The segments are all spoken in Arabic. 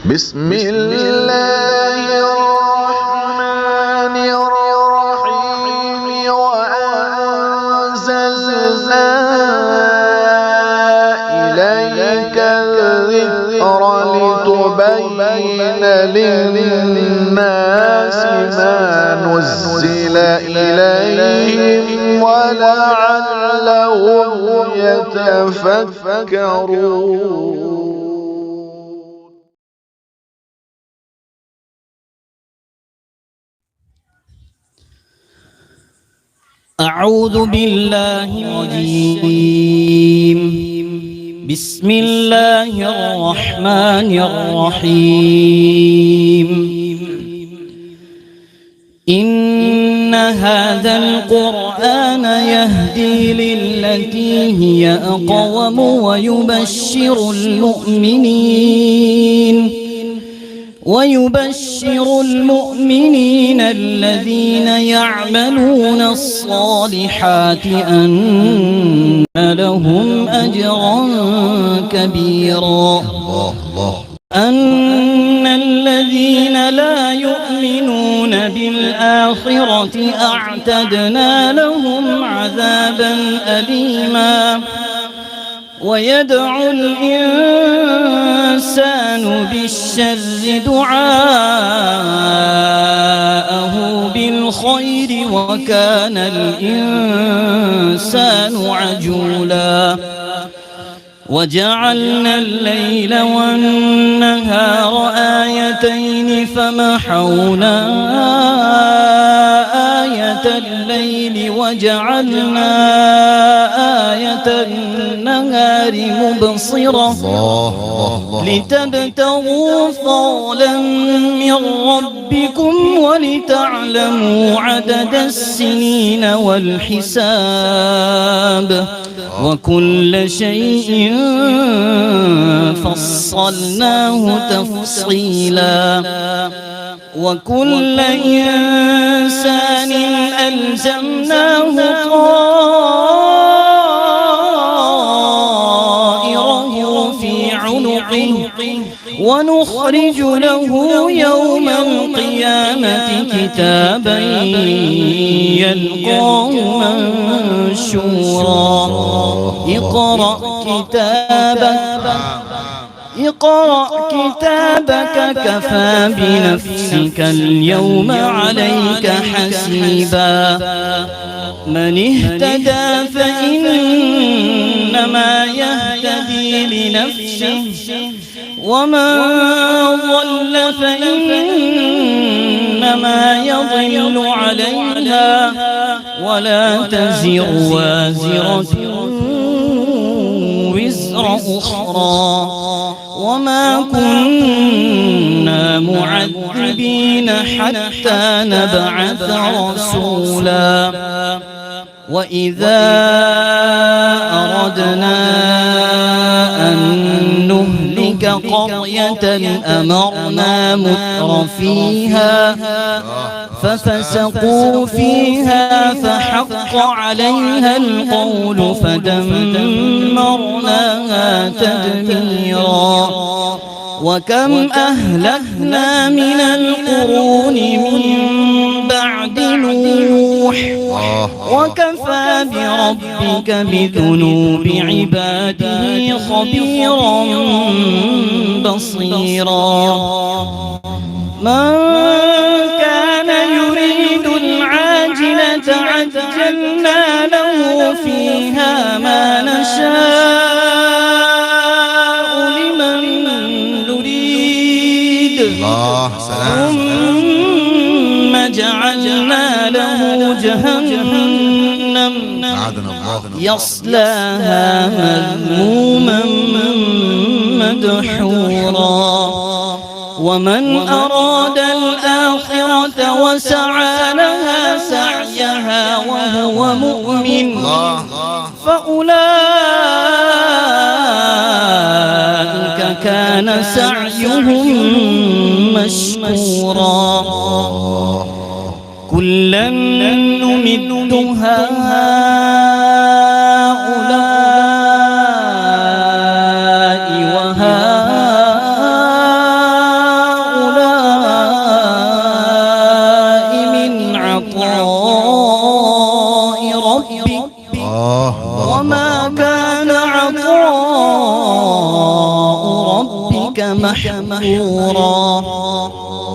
بسم الله الرحمن الرحيم وأنزلنا إليك الذكر لتبين للناس ما نزل إليهم ولعلهم يتفكرون. أعوذ بالله الرجيم. بسم الله الرحمن الرحيم. إن هذا القرآن يهدي للتي هي أقوم ويبشر المؤمنين الذين يعملون الصالحات أن لهم أجرا كبيرا. أن الذين لا يؤمنون بالآخرة أعتدنا لهم عذابا أليما. ويدعو الإنسان بالشر دعاءه بالخير وكان الإنسان عجولا. وجعلنا الليل والنهار آيتين فمحونا آية الليل وجعلنا آية النهار مبصرة لتبتغوا فضلا من ربكم ولتعلموا عدد السنين والحساب وكل شيء فصلناه تفصيلا. وكل إنسان ألزمناه طائره في عنقه ونخرج له يوم القيامة كتابا يلقاه منشورا. اقرأ كتابك كفى بنفسك اليوم عليك حسيبا. من اهتدى فإنما يهتدي لنفسه ومن ضل فإنما يضل عليها ولا تزر وازرة وزر أخرى وما كنا معذبين حتى نبعث رسولا. وإذا أردنا أن نهلك قرية أمرنا مترفيها ففسقوا فيها فحق عليها القول فدمرناها تدميرا. وكم أهلكنا من القرون من بعد نوح وكفى بربك بذنوب عباده خبيرا بصيرا. من كان يريد العاجلة عجلنا له فيها ما نشاء لمن نريد ثم جعلنا له جهنم يصلاها مذموما مدحورا. ومن أراد الآخرة وسعى لها سعيها وهو مؤمن فأولئك كان سعيهم مشكورا. كلا نمد هؤلاء وهؤلاء محظورا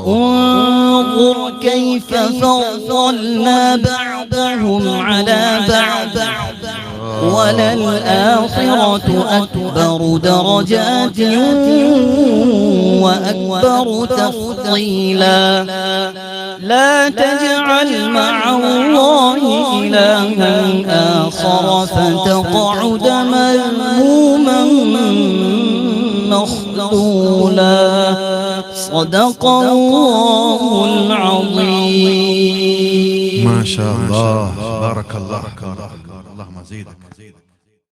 انظر كيف فضلنا بعضهم على بعض وللآخرة أكبر درجات وأكبر تفضيلا لا تجعل مع الله إلها آخر فتقعد مذموما مخذولا صدق الله العظيم. ما شاء الله، بارك الله، اللهم زيدك.